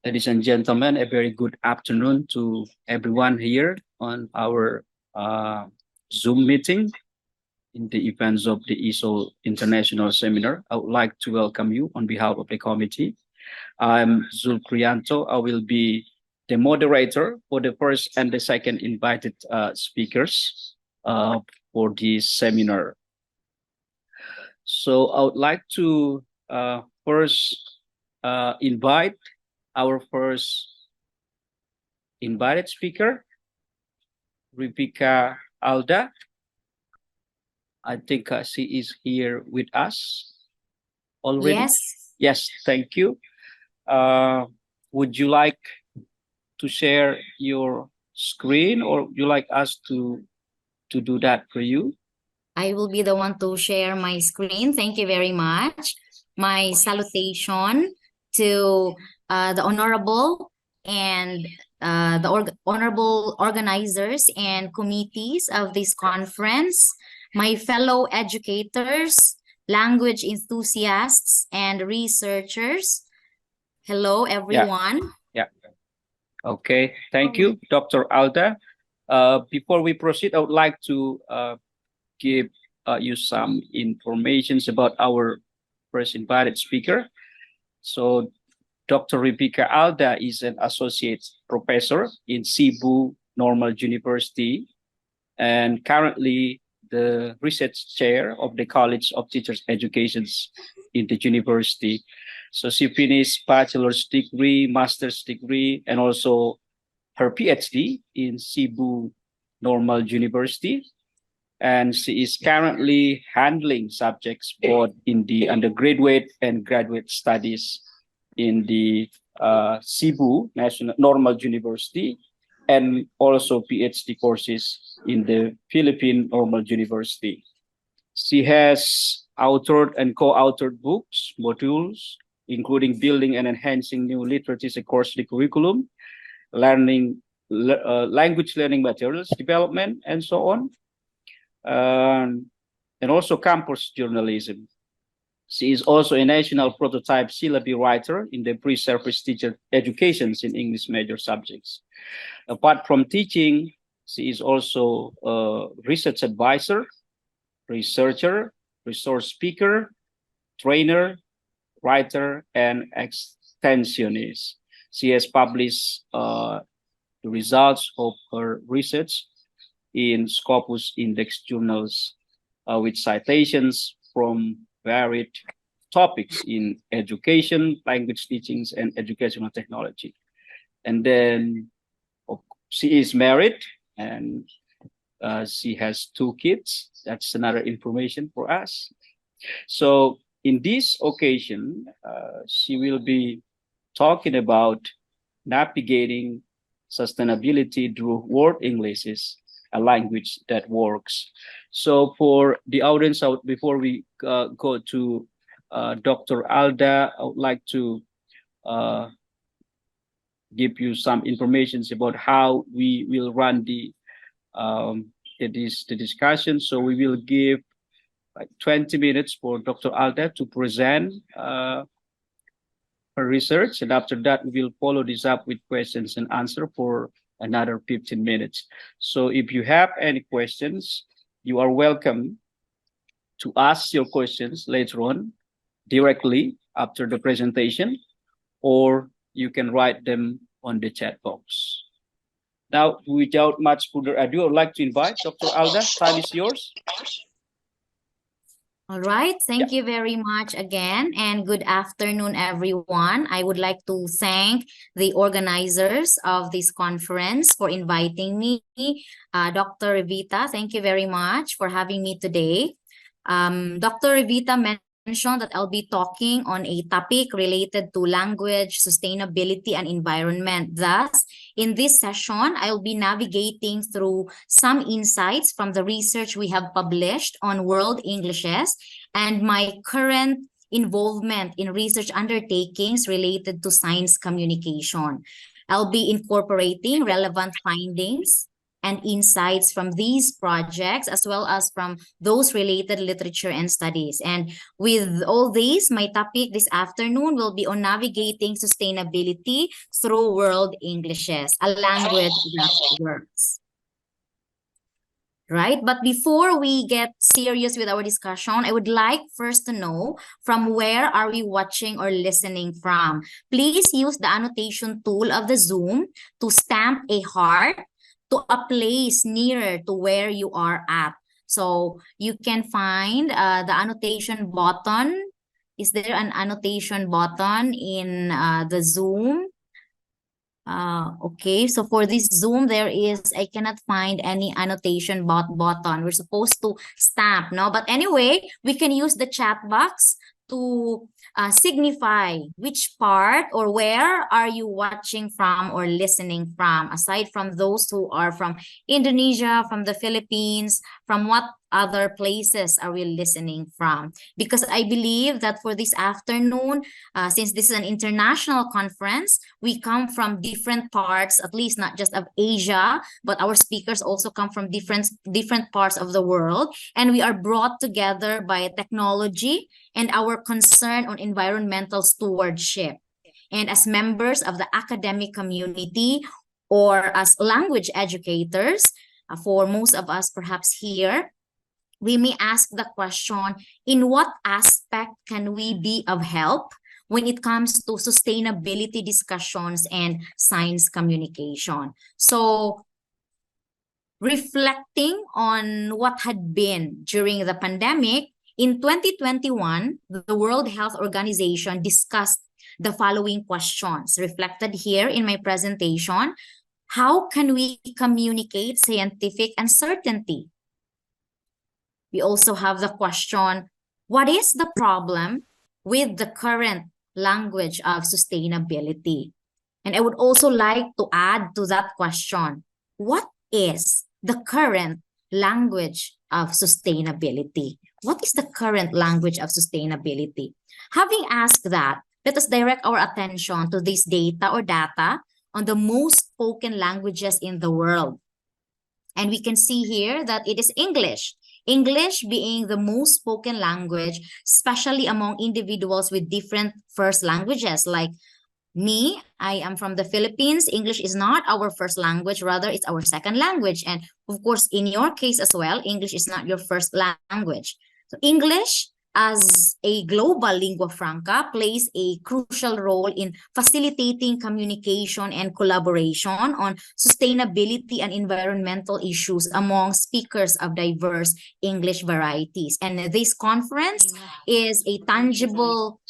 Ladies and gentlemen, a very good afternoon to everyone here on our Zoom meeting in the events of the ESOL International Seminar. I would like to welcome you on behalf of the committee. I'm Zul Kriyanto. I will be the moderator for the first and the second invited speakers for this seminar. So I would like to first invite our first invited speaker, Rivika Alda. I think she is here with us already. Yes. Yes, thank you. Would you like to share your screen, or would you like us to do that for you? I will be the one to share my screen. Thank you very much. My salutation to the honorable and honorable organizers and committees of this conference, my fellow educators, language enthusiasts, and researchers. Hello, everyone. Yeah. Okay. Thank you, Dr. Alda. Before we proceed, I would like to give you some information about our first invited speaker. So Dr. Rivika Alda is an associate professor in Cebu Normal University and currently the research chair of the College of Teachers Education in the university. So she finished bachelor's degree, master's degree, and also her PhD in Cebu Normal University. And she is currently handling subjects both in the undergraduate and graduate studies in the Cebu National Normal University, and also PhD courses in the Philippine Normal University. She has authored and co-authored books, modules, including building and enhancing new literacy course curriculum, learning, language learning materials development, and so on. And also campus journalism. She is also a national prototype syllabi writer in the pre-service teacher educations in English major subjects. Apart from teaching, she is also a research advisor, researcher, resource speaker, trainer, writer, and extensionist. She has published the results of her research in Scopus Index journals with citations from varied topics in education, language teachings, and educational technology. And then she is married and she has 2 kids. That's another information for us. So in this occasion, she will be talking about navigating sustainability through world Englishes, a language that works. So for the audience, before we go to Dr. Alda, I would like to give you some information about how we will run the discussion. So we will give like 20 minutes for Dr. Alda to present her research, and after that we will follow this up with questions and answer for another 15 minutes. So if you have any questions, you are welcome to ask your questions later on directly after the presentation, or you can write them on the chat box. Now, without much further ado, I would like to invite Dr. Alda. Time is yours. All right. Thank you very much again, and good afternoon, everyone. I would like to thank the organizers of this conference for inviting me. Dr. Rivita, thank you very much for having me today. Dr. Rivita mentioned that I'll be talking on a topic related to language, sustainability, and environment. Thus, in this session, I'll be navigating through some insights from the research we have published on world Englishes and my current involvement in research undertakings related to science communication. I'll be incorporating relevant findings and insights from these projects, as well as from those related literature and studies. And with all these, my topic this afternoon will be on navigating sustainability through world Englishes, a language that works. Right? But before we get serious with our discussion, I would like first to know from where are we watching or listening from. Please use the annotation tool of the Zoom to stamp a heart to a place nearer to where you are at. So you can find the annotation button. Is there an annotation button in the Zoom? Okay, so for this Zoom, I cannot find any annotation button. We're supposed to stamp, no? But anyway, we can use the chat box to signify which part or where are you watching from or listening from, aside from those who are from Indonesia, from the Philippines, from what other places are we listening from? Because I believe that for this afternoon, since this is an international conference, we come from different parts, at least not just of Asia, but our speakers also come from different parts of the world, and we are brought together by technology and our concern on environmental stewardship. And as members of the academic community or as language educators, for most of us perhaps here, we may ask the question, in what aspect can we be of help when it comes to sustainability discussions and science communication? So, reflecting on what had been during the pandemic, in 2021, the World Health Organization discussed the following questions reflected here in my presentation. How can we communicate scientific uncertainty? We also have the question, what is the problem with the current language of sustainability? And I would also like to add to that question, what is the current language of sustainability? What is the current language of sustainability? Having asked that, let us direct our attention to this data on the most spoken languages in the world. And we can see here that it is English. English being the most spoken language, especially among individuals with different first languages. Like me, I am from the Philippines. English is not our first language, rather it's our second language. And of course, in your case as well, English is not your first language. So English as a global lingua franca plays a crucial role in facilitating communication and collaboration on sustainability and environmental issues among speakers of diverse English varieties. And this conference is a tangible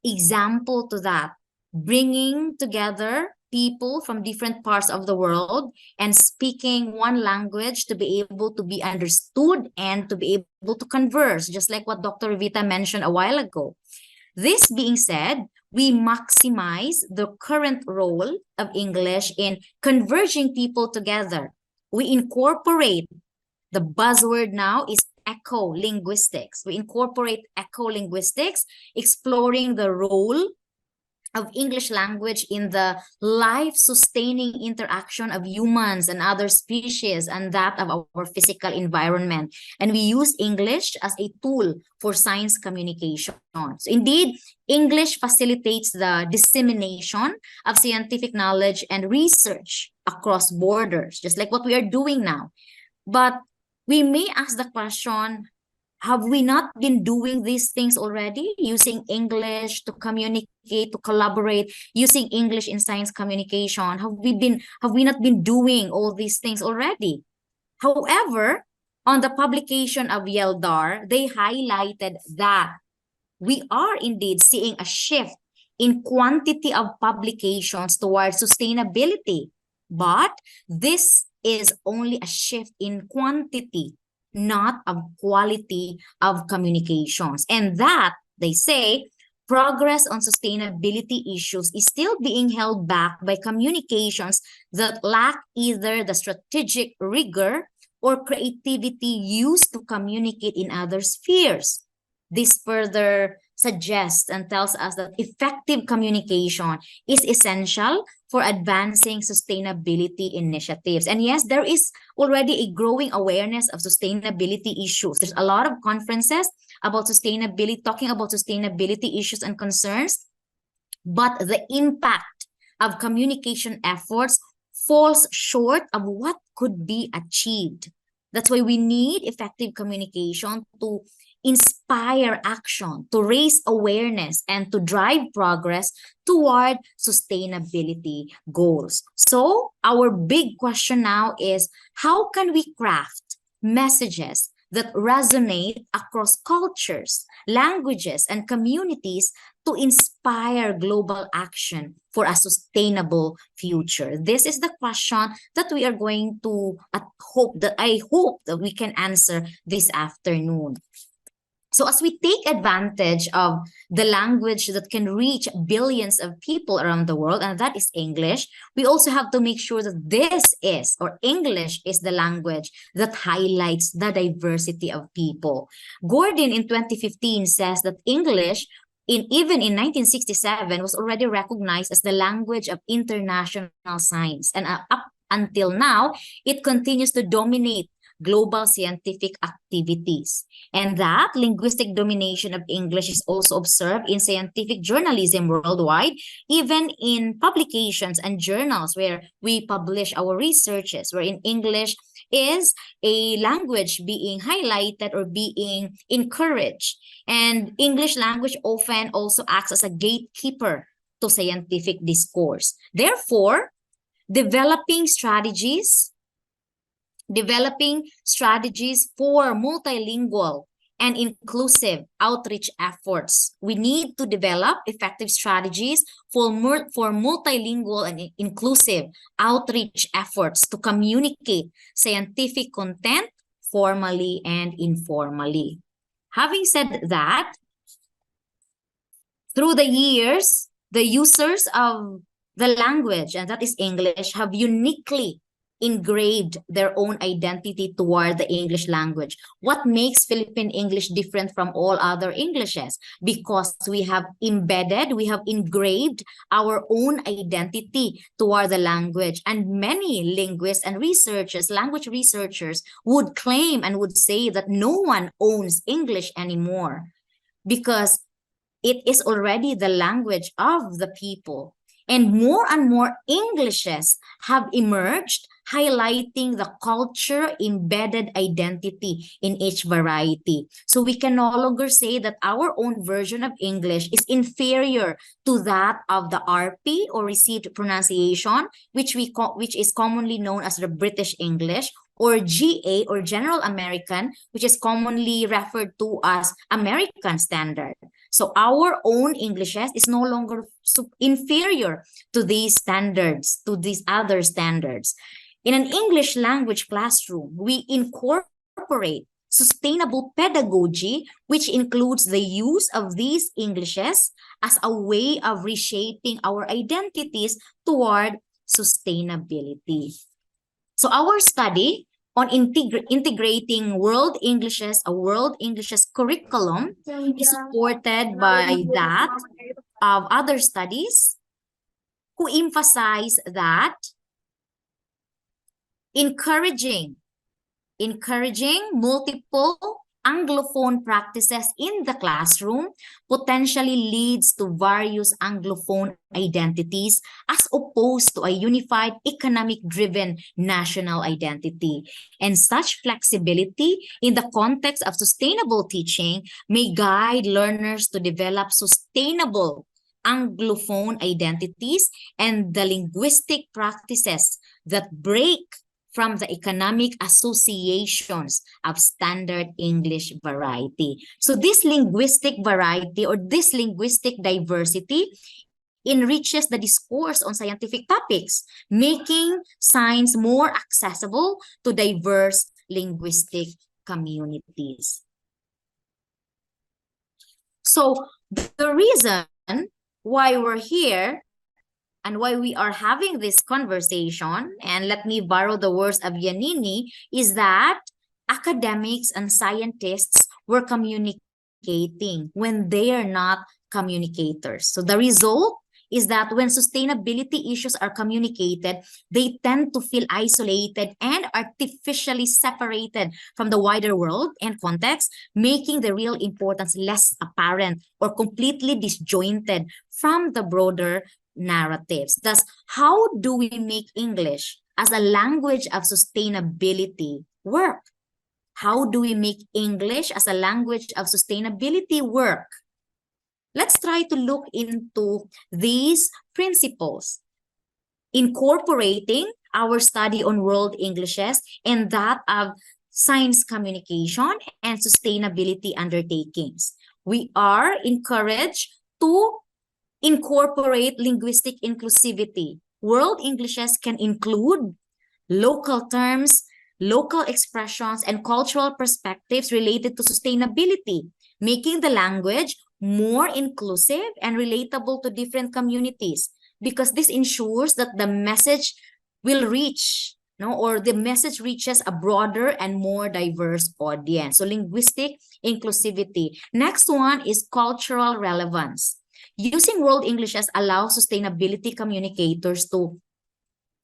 example to that, bringing together people from different parts of the world and speaking one language to be able to be understood and to be able to converse, just like what Dr. Rivika mentioned a while ago. This being said, we maximize the current role of English in converging people together. We incorporate, the buzzword now is eco-linguistics. We incorporate eco-linguistics, exploring the role of English language in the life-sustaining interaction of humans and other species and that of our physical environment. And we use English as a tool for science communication. So indeed, English facilitates the dissemination of scientific knowledge and research across borders, just like what we are doing now. But we may ask the question, have we not been doing these things already? Using English to communicate, to collaborate, using English in science communication. Have we not been doing all these things already? However, on the publication of Yeldar, they highlighted that we are indeed seeing a shift in quantity of publications towards sustainability. But this is only a shift in quantity, not of quality of communications. And that, they say, progress on sustainability issues is still being held back by communications that lack either the strategic rigor or creativity used to communicate in other spheres. This further suggests and tells us that effective communication is essential for advancing sustainability initiatives. And yes, there is already a growing awareness of sustainability issues. There's a lot of conferences about sustainability, talking about sustainability issues and concerns, but the impact of communication efforts falls short of what could be achieved. That's why we need effective communication to inspire action, to raise awareness, and to drive progress toward sustainability goals. So, our big question now is, how can we craft messages that resonate across cultures, languages, and communities to inspire global action for a sustainable future? This is the question that we are going to I hope that we can answer this afternoon. So as we take advantage of the language that can reach billions of people around the world, and that is English, we also have to make sure that English is the language that highlights the diversity of people. Gordon in 2015 says that English, even in 1967, was already recognized as the language of international science. And up until now, it continues to dominate global scientific activities. And that linguistic domination of English is also observed in scientific journalism worldwide, even in publications and journals where we publish our researches, wherein English is a language being highlighted or being encouraged. And English language often also acts as a gatekeeper to scientific discourse. Therefore, developing strategies for multilingual and inclusive outreach efforts. We need to develop effective strategies for multilingual and inclusive outreach efforts to communicate scientific content formally and informally. Having said that, through the years, the users of the language, and that is English, have uniquely engraved their own identity toward the English language. What makes Philippine English different from all other Englishes? Because we have engraved our own identity toward the language. And many linguists and language researchers would claim and would say that no one owns English anymore because it is already the language of the people. And more Englishes have emerged, highlighting the culture-embedded identity in each variety. So we can no longer say that our own version of English is inferior to that of the RP, or received pronunciation, which is commonly known as the British English, or GA, or General American, which is commonly referred to as American Standard. So our own Englishes is no longer inferior to these standards, to these other standards. In an English language classroom, we incorporate sustainable pedagogy, which includes the use of these Englishes as a way of reshaping our identities toward sustainability. So our study on integrating world Englishes, a world Englishes curriculum, is supported by that of other studies who emphasize that encouraging multiple Anglophone practices in the classroom potentially leads to various Anglophone identities as opposed to a unified economic-driven national identity. And such flexibility in the context of sustainable teaching may guide learners to develop sustainable Anglophone identities and the linguistic practices that break from the economic associations of standard English variety. So this linguistic variety, or this linguistic diversity, enriches the discourse on scientific topics, making science more accessible to diverse linguistic communities. So the reason why we're here and why we are having this conversation, and let me borrow the words of Yanini, is that academics and scientists were communicating when they are not communicators. So the result is that when sustainability issues are communicated, they tend to feel isolated and artificially separated from the wider world and context, making the real importance less apparent or completely disjointed from the broader narratives. Thus, how do we make English as a language of sustainability work? How do we make English as a language of sustainability work? Let's try to look into these principles, incorporating our study on world Englishes and that of science communication and sustainability undertakings. We are encouraged to incorporate linguistic inclusivity. World Englishes can include local terms, local expressions, and cultural perspectives related to sustainability, making the language more inclusive and relatable to different communities, because this ensures that the message will reach, or the message reaches a broader and more diverse audience. So linguistic inclusivity. Next one is cultural relevance. Using World Englishes allows sustainability communicators to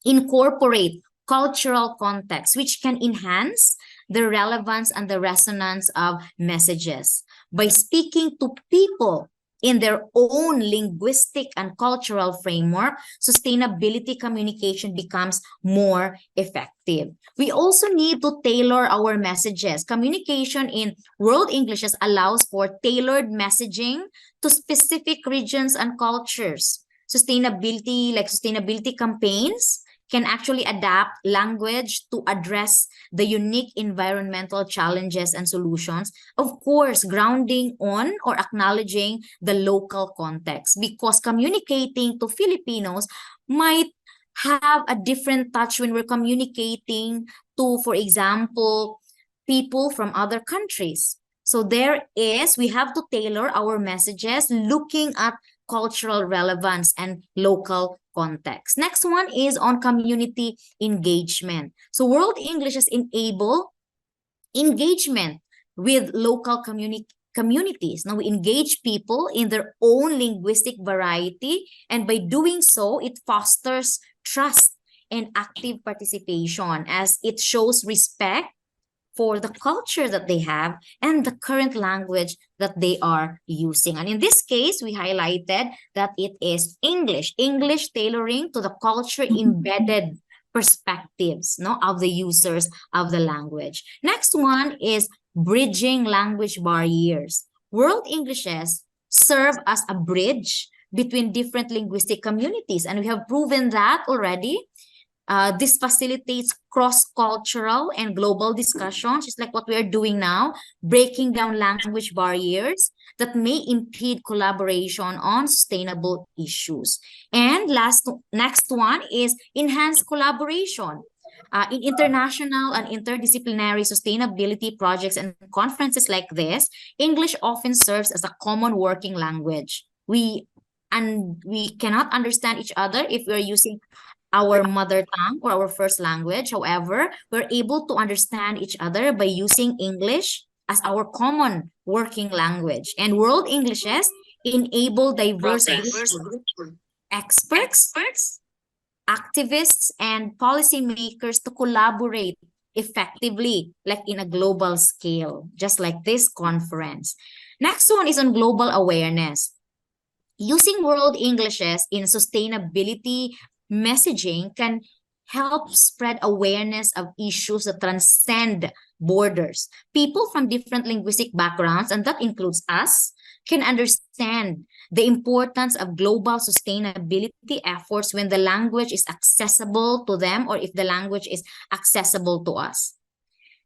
incorporate cultural context, which can enhance the relevance and the resonance of messages. By speaking to people in their own linguistic and cultural framework, sustainability communication becomes more effective. We also need to tailor our messages. Communication in World Englishes allows for tailored messaging to specific regions and cultures. Sustainability campaigns can actually adapt language to address the unique environmental challenges and solutions, of course, grounding on or acknowledging the local context, because communicating to Filipinos might have a different touch when we're communicating to, for example, people from other countries. So we have to tailor our messages looking at cultural relevance and local context. Next one is on community engagement. So World Englishes enable engagement with local communities. Now we engage people in their own linguistic variety, and by doing so, it fosters trust and active participation as it shows respect for the culture that they have and the current language that they are using. And in this case, we highlighted that it is English tailoring to the culture embedded perspectives of the users of the language. Next one is bridging language barriers. World Englishes serve as a bridge between different linguistic communities, and we have proven that already. This facilitates cross-cultural and global discussions, just like what we are doing now, breaking down language barriers that may impede collaboration on sustainable issues. And next one is enhanced collaboration. In international and interdisciplinary sustainability projects and conferences like this, English often serves as a common working language. We cannot understand each other if we're using our mother tongue or our first language. However, we're able to understand each other by using English as our common working language. And World Englishes enable diverse groups, experts, activists, and policymakers to collaborate effectively, like in a global scale, just like this conference. Next one is on global awareness. Using World Englishes in sustainability messaging can help spread awareness of issues that transcend borders. People from different linguistic backgrounds, and that includes us, can understand the importance of global sustainability efforts when the language is accessible to them, or if the language is accessible to us.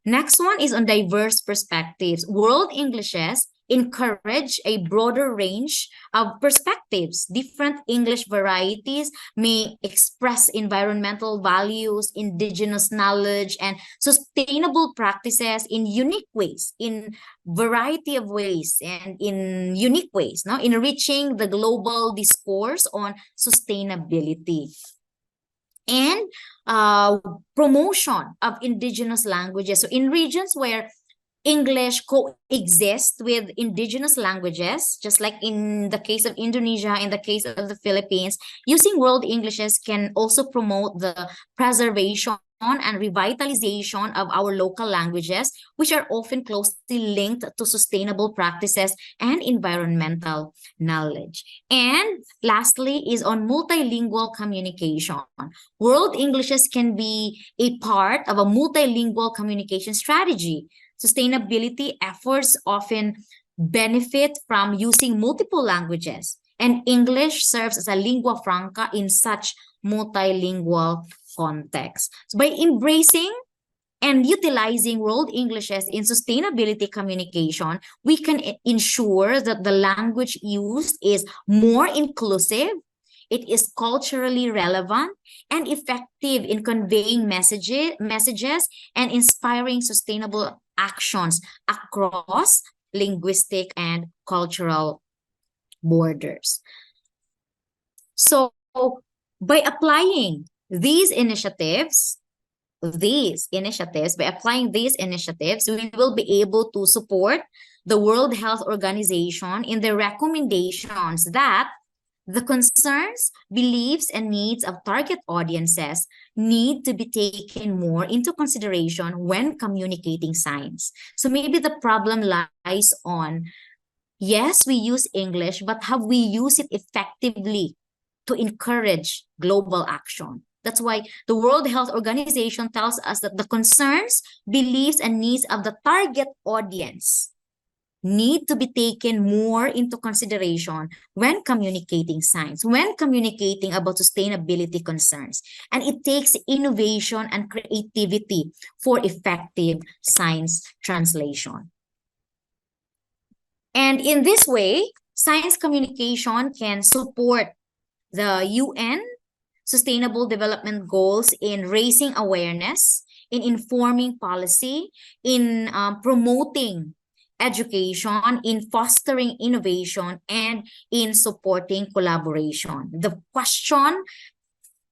Next one is on diverse perspectives. World Englishes encourage a broader range of perspectives. Different English varieties may express environmental values, indigenous knowledge, and sustainable practices in unique ways, in variety of ways, and in unique ways, enriching the global discourse on sustainability. And promotion of indigenous languages. So in regions where English coexist with indigenous languages, just like in the case of Indonesia, in the case of the Philippines. Using world Englishes can also promote the preservation and revitalization of our local languages, which are often closely linked to sustainable practices and environmental knowledge. And lastly is on multilingual communication. World Englishes can be a part of a multilingual communication strategy. Sustainability efforts often benefit from using multiple languages, and English serves as a lingua franca in such multilingual context. So by embracing and utilizing world Englishes in sustainability communication, we can ensure that the language used is more inclusive, it is culturally relevant and effective in conveying messages and inspiring sustainable actions across linguistic and cultural borders. So, by applying these initiatives, by applying these initiatives, we will be able to support the World Health Organization in their recommendations that the concerns, beliefs, and needs of target audiences need to be taken more into consideration when communicating science. So maybe the problem lies on, yes, we use English, but have we used it effectively to encourage global action? That's why the World Health Organization tells us that the concerns, beliefs, and needs of the target audience need to be taken more into consideration when communicating science, when communicating about sustainability concerns. And it takes innovation and creativity for effective science translation. And in this way, science communication can support the UN Sustainable Development Goals in raising awareness, in informing policy, in promoting education, in fostering innovation, and in supporting collaboration. The question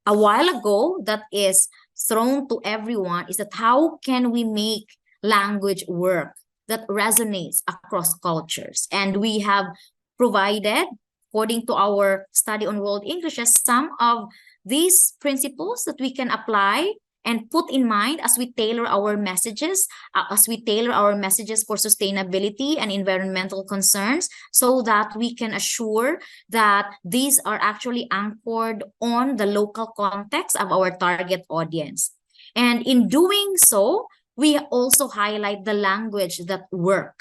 a while ago that is thrown to everyone is that how can we make language work that resonates across cultures? And we have provided, according to our study on World Englishes, some of these principles that we can apply and put in mind as we tailor our messages, for sustainability and environmental concerns, so that we can assure that these are actually anchored on the local context of our target audience. And in doing so, we also highlight the language that work.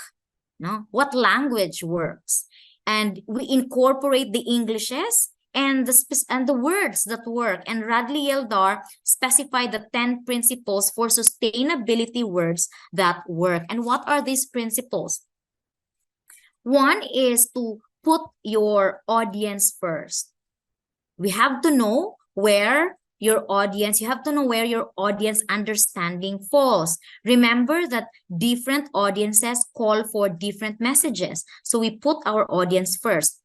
No? What language works? And we incorporate the Englishes and the words that work. And Radley Eldar specified the 10 principles for sustainability words that work. And what are these principles? One is to put your audience first. We have to know where your audience understanding falls. Remember that different audiences call for different messages. So we put our audience first.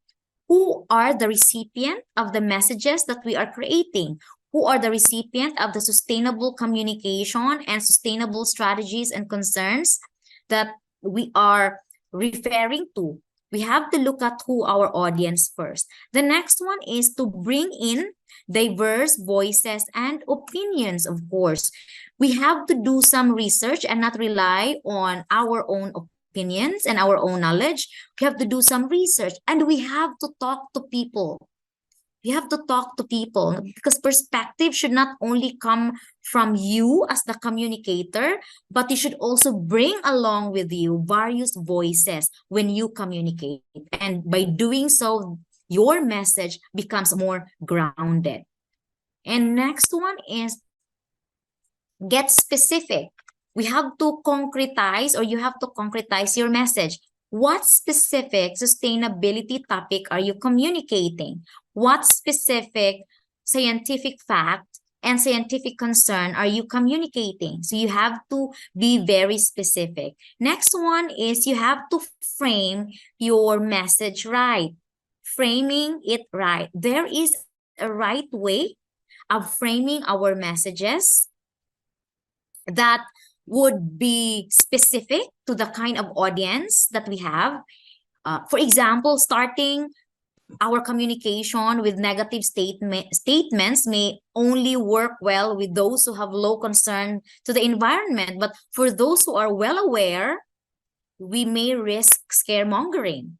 Who are the recipient of the messages that we are creating? Who are the recipient of the sustainable communication and sustainable strategies and concerns that we are referring to? We have to look at who our audience first. The next one is to bring in diverse voices and opinions, of course. We have to do some research and not rely on our own opinions and our own knowledge. We have to do some research and we have to talk to people. We have to talk to people because perspective should not only come from you as the communicator, but you should also bring along with you various voices when you communicate. And by doing so, your message becomes more grounded. And next one is get specific. We have to concretize, or you have to concretize your message. What specific sustainability topic are you communicating? What specific scientific fact and scientific concern are you communicating? So you have to be very specific. Next one is you have to frame your message right. Framing it right. There is a right way of framing our messages that would be specific to the kind of audience that we have. For example, starting our communication with negative statements may only work well with those who have low concern to the environment. But for those who are well aware, we may risk scaremongering.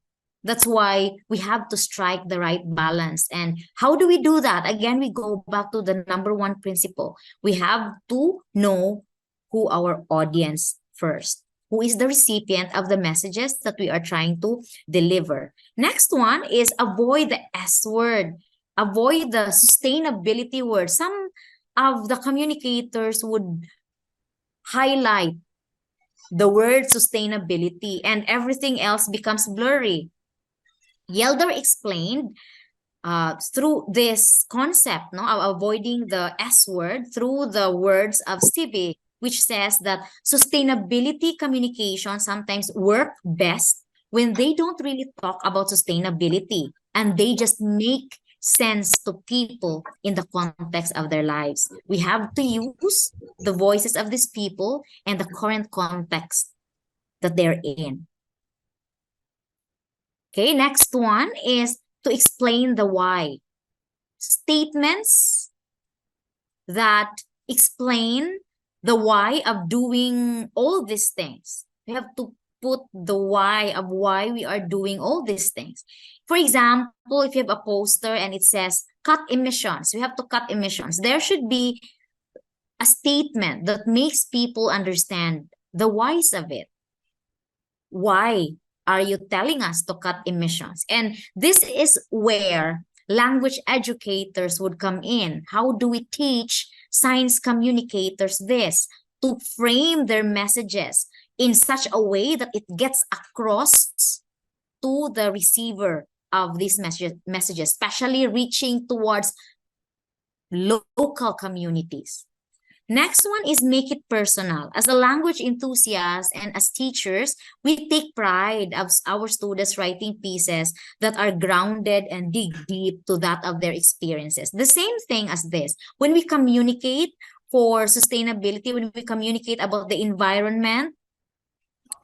That's why we have to strike the right balance. And how do we do that? Again, we go back to the number one principle. We have to know who our audience first, who is the recipient of the messages that we are trying to deliver. Next one is avoid the S word, avoid the sustainability word. Some of the communicators would highlight the word sustainability and everything else becomes blurry. Yelder explained through this concept, no, of avoiding the S word through the words of Stevie, which says that sustainability communication sometimes work best when they don't really talk about sustainability and they just make sense to people in the context of their lives. We have to use the voices of these people and the current context that they're in. Okay, next one is to explain the why. Statements that explain the why of doing all these things. We have to put the why of why we are doing all these things. For example, if you have a poster and it says cut emissions, we have to cut emissions. There should be a statement that makes people understand the whys of it. Why are you telling us to cut emissions? And this is where language educators would come in. How do we teach science communicators this? To frame their messages in such a way that it gets across to the receiver of these messages, especially reaching towards local communities. Next one is make it personal. As a language enthusiast and as teachers, we take pride of our students writing pieces that are grounded and dig deep to that of their experiences. The same thing as this. When we communicate for sustainability, when we communicate about the environment,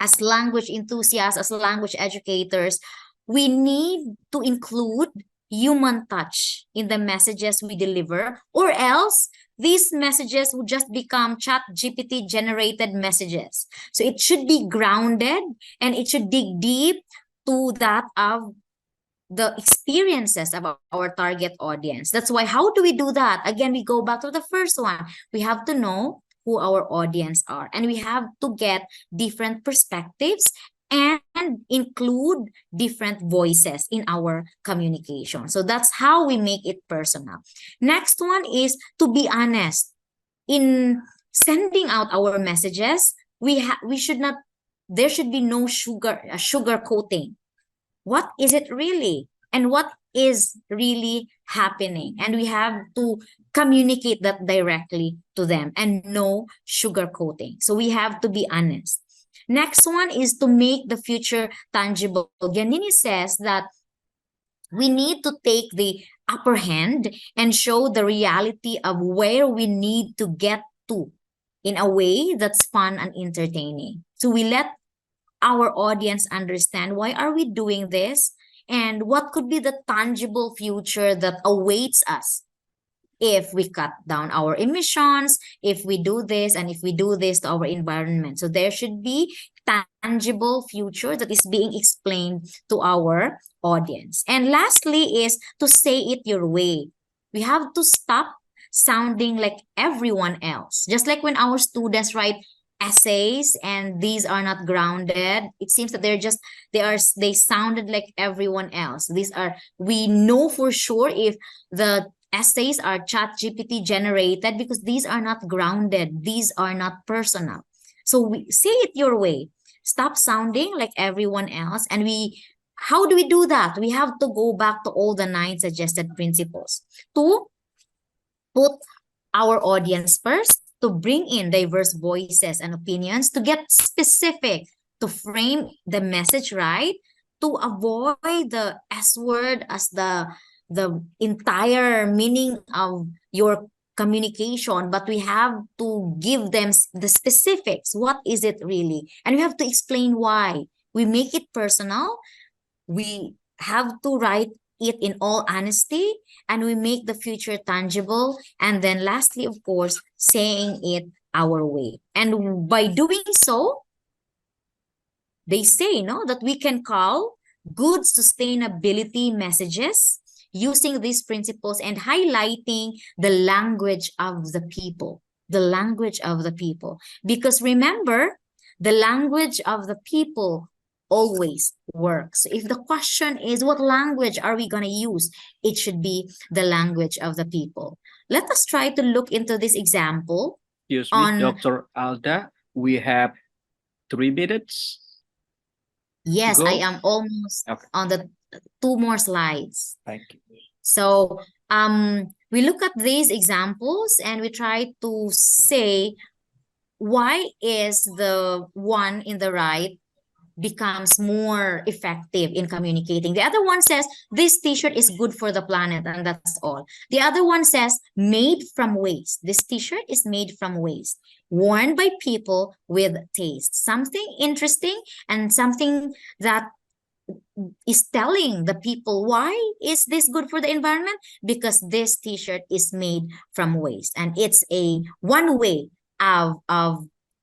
as language enthusiasts, as language educators, we need to include human touch in the messages we deliver, or else these messages would just become chat GPT generated messages. So it should be grounded and it should dig deep to that of the experiences of our target audience. That's why, how do we do that? Again, we go back to the first one. We have to know who our audience are, and we have to get different perspectives and include different voices in our communication. So that's how we make it personal. Next one is to be honest. In sending out our messages, we should not, there should be no sugar coating. What is it really? And what is really happening? And we have to communicate that directly to them and no sugar coating. So we have to be honest. Next one is to make the future tangible. Giannini says that we need to take the upper hand and show the reality of where we need to get to in a way that's fun and entertaining. So we let our audience understand why are we doing this and what could be the tangible future that awaits us if we cut down our emissions, if we do this, and if we do this to our environment. So there should be tangible future that is being explained to our audience. And lastly is to say it your way. We have to stop sounding like everyone else. Just like when our students write essays and these are not grounded, it seems that they sounded like everyone else. We know for sure if the essays are chat GPT generated because these are not grounded, these are not personal. So we say it your way. Stop sounding like everyone else. And how do we do that? We have to go back to all the 9 suggested principles to put our audience first, to bring in diverse voices and opinions, to get specific, to frame the message right, to avoid the S word as the entire meaning of your communication, but we have to give them the specifics. What is it really? And we have to explain why. We make it personal. We have to write it in all honesty, and we make the future tangible. And then lastly, of course, saying it our way. And by doing so, they say no that we can call good sustainability messages using these principles and highlighting the language of the people, the language of the people. Because remember, the language of the people always works. If the question is what language are we going to use, it should be the language of the people. Let us try to look into this example. Excuse me, Dr. Alda, we have 3 minutes. Yes, Go. I am almost Okay. on the 2 more slides. Thank you. So we look at these examples and we try to say why is the one in the right becomes more effective in communicating. The other one says this t-shirt is good for the planet, and that's all. The other one says made from waste. This t-shirt is made from waste, worn by people with taste. Something interesting and something that is telling the people why is this good for the environment, because this t-shirt is made from waste, and it's a one way of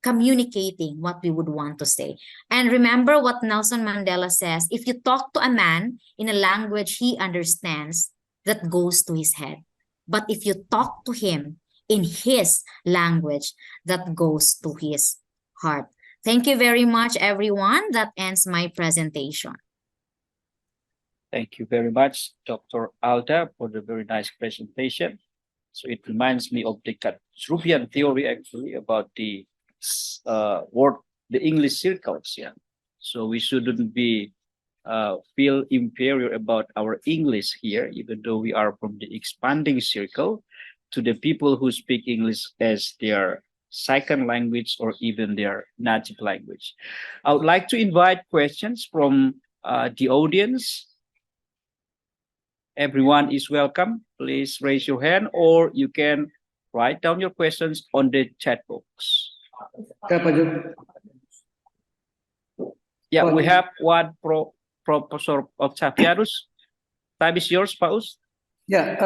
communicating what we would want to say. And remember what Nelson Mandela says: if you talk to a man in a language he understands, that goes to his head. But if you talk to him in his language, that goes to his heart. Thank you very much, everyone. That ends my presentation. Thank you very much, Dr. Alda, for the very nice presentation. So it reminds me of the Kasrubian theory, actually, about the word, the English circles. Yeah. So we shouldn't be feel inferior about our English here, even though we are from the expanding circle, to the people who speak English as their second language or even their native language. I would like to invite questions from the audience. Everyone is welcome. Please raise your hand, or you can write down your questions on the chat box. Yeah, we have one Professor Octavianus. Time is yours, Paus. Yeah,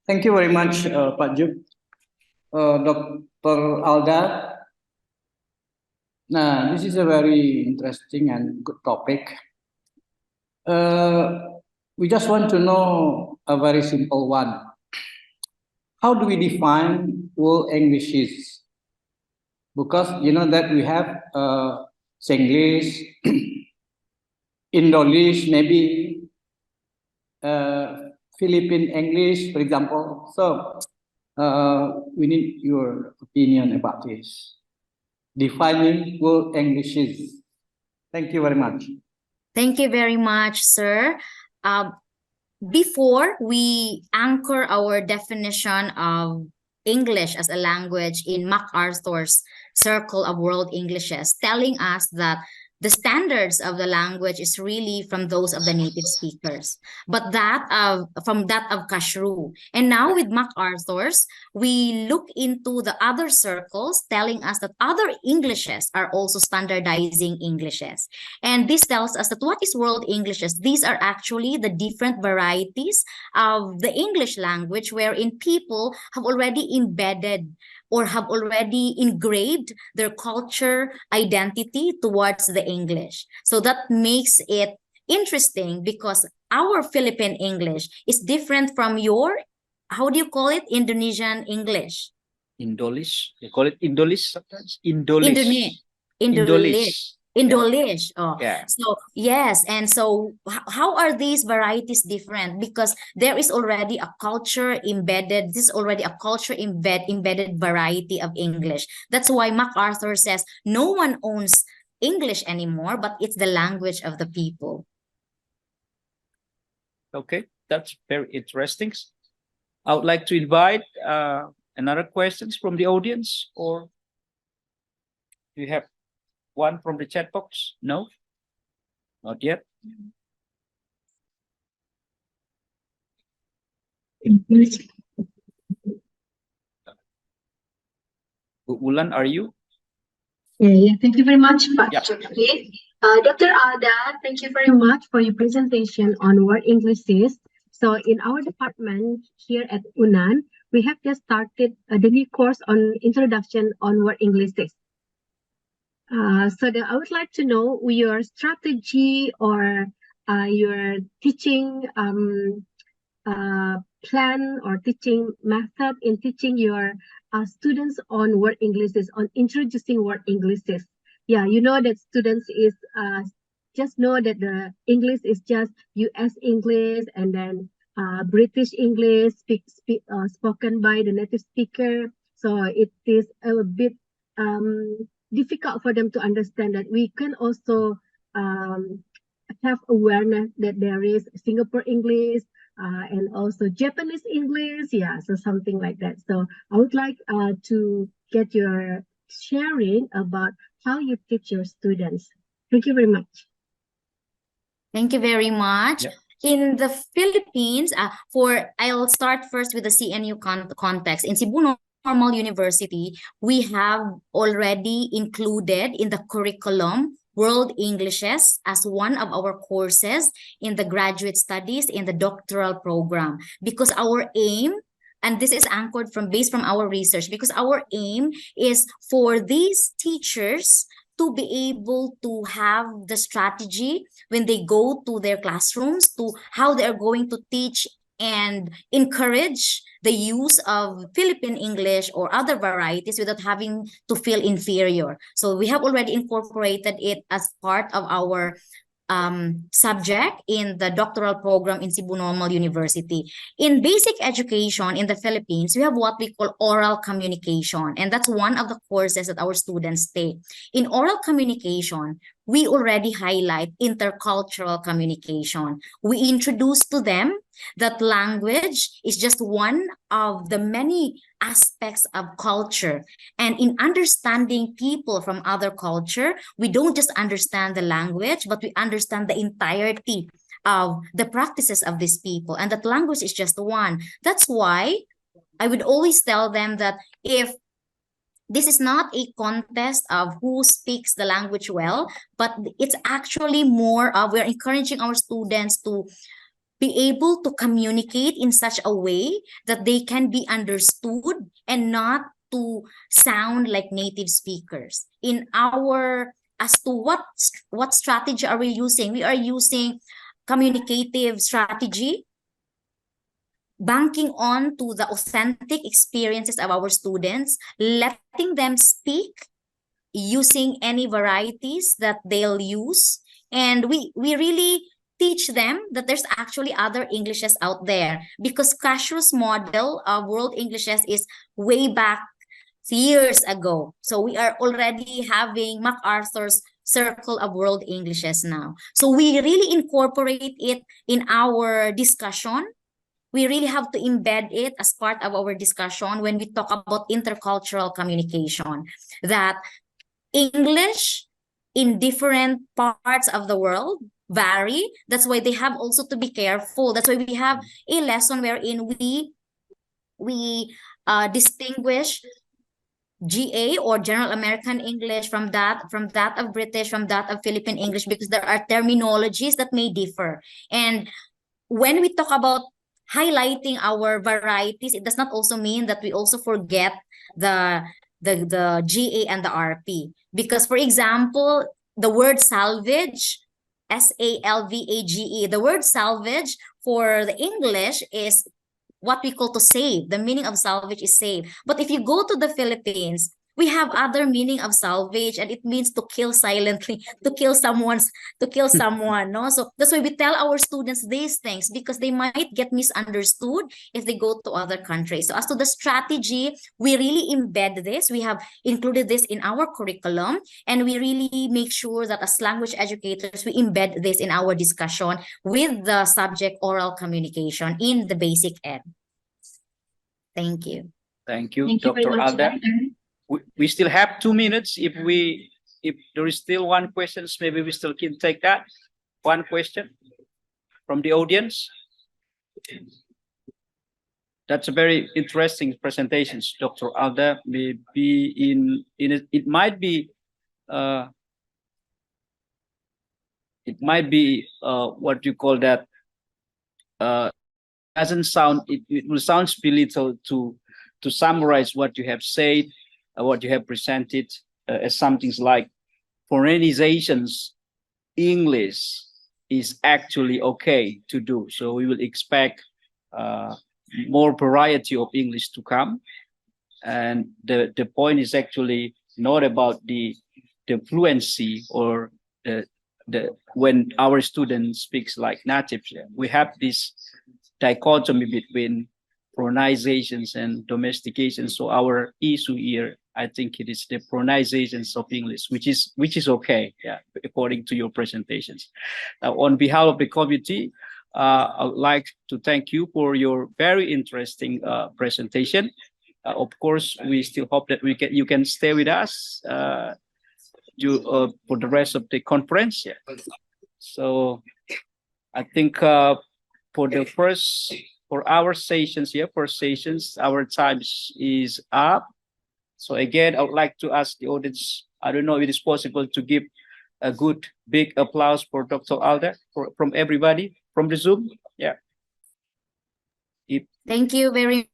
thank you very much, Pak Juk. Dr. Alda. Nah, this is a very interesting and good topic. We just want to know a very simple one. How do we define world Englishes? Because you know that we have Singlish, Indolish, maybe Philippine English, for example. So we need your opinion about this. Defining world Englishes. Thank you very much. Thank you very much, sir. Before we anchor our definition of English as a language in MacArthur's Circle of World Englishes, telling us that the standards of the language is really from those of the native speakers, but from that of Kashru. And now with MacArthur's, we look into the other circles telling us that other Englishes are also standardizing Englishes. And this tells us that what is world Englishes? These are actually the different varieties of the English language wherein people have already embedded or have already engraved their culture identity towards the English. So that makes it interesting because our Philippine English is different from your, how do you call it? Indonesian English. Indolish. They call it Indolish sometimes. Indolish. Indolish. Indolish. Oh, Yeah. so yes. And so how are these varieties different? Because there is already a culture embedded. This is already a culture embedded variety of English. That's why MacArthur says no one owns English anymore, but it's the language of the people. Okay, that's very interesting. I would like to invite another questions from the audience, or do you have one from the chat box? No, not yet. Ulan, are you? Yeah, thank you very much, Pak Yeah. Jeffrey. Dr. Alda, thank you very much for your presentation on what English is. So in our department here at UNAN, we have just started the new course on introduction on what English is. I would like to know your strategy or your teaching plan or teaching method in teaching your students on what English is, on introducing what English is. Yeah, you know that students is just know that the English is just US English and then British English spoken by the native speaker. So it is a bit difficult for them to understand that we can also have awareness that there is Singapore English, and also Japanese English. Yeah, so something like that. So I would like to get your sharing about how you teach your students. Thank you very much. Thank you very much. Yeah. In the Philippines, I'll start first with the CNU context. In Cebu Normal University, we have already included in the curriculum World Englishes as one of our courses in the graduate studies in the doctoral program, because our aim, and this is anchored based from our research, because our aim is for these teachers to be able to have the strategy when they go to their classrooms to how they are going to teach and encourage the use of Philippine English or other varieties without having to feel inferior. So we have already incorporated it as part of our subject in the doctoral program in Cebu Normal University. In basic education in the Philippines, we have what we call oral communication, and that's one of the courses that our students take. In oral communication, we already highlight intercultural communication. We introduce to them that language is just one of the many aspects of culture. And in understanding people from other culture, we don't just understand the language, but we understand the entirety of the practices of these people. And that language is just one. That's why I would always tell them that if this is not a contest of who speaks the language well, but it's actually more of we're encouraging our students to be able to communicate in such a way that they can be understood and not to sound like native speakers. In our, as to what strategy are we using? We are using communicative strategy, banking on to the authentic experiences of our students, letting them speak using any varieties that they'll use. And we really teach them that there's actually other Englishes out there, because Cashews model of World Englishes is way back years ago. So we are already having MacArthur's Circle of World Englishes now. So we really incorporate it in our discussion. We really have to embed it as part of our discussion when we talk about intercultural communication, that English in different parts of the world vary. That's why they have also to be careful. That's why we have a lesson wherein we distinguish GA or General American English from that of British, from that of Philippine English, because there are terminologies that may differ. And when we talk about highlighting our varieties, it does not also mean that we also forget the GA and the RP. Because, for example, the word salvage, SALVAGE, the word salvage for the English is what we call to save. The meaning of salvage is save. But if you go to the Philippines, we have other meaning of salvage, and it means to kill silently, to kill someone, no? So that's why we tell our students these things, because they might get misunderstood if they go to other countries. So as to the strategy, we really embed this. We have included this in our curriculum, and we really make sure that as language educators, we embed this in our discussion with the subject oral communication in the basic ed. Thank you. Thank you, Thank you very Dr. much, Alda. Doctor. We still have 2 minutes. If there is still one question, maybe we still can take that. One question from the audience. That's a very interesting presentations, Dr. Alda. Maybe it might be what you call that, doesn't sound, it will sound belittle to summarize what you have said, what you have presented, as something like foreignizations English is actually okay to do. So we will expect more variety of English to come. And the point is actually not about the fluency or the when our student speaks like native. We have this dichotomy between pronunciations and domestication. So our issue here, I think it is the pronunciations of English, which is okay, yeah, according to your presentations. On behalf of the committee, I would like to thank you for your very interesting presentation. Of course, we still hope that you can stay with us for the rest of the conference. Yeah. So I think for our sessions here, our time is up. So again, I would like to ask the audience, I don't know if it is possible to give a good big applause for Dr. Alda from everybody from the Zoom. Yeah. Thank you very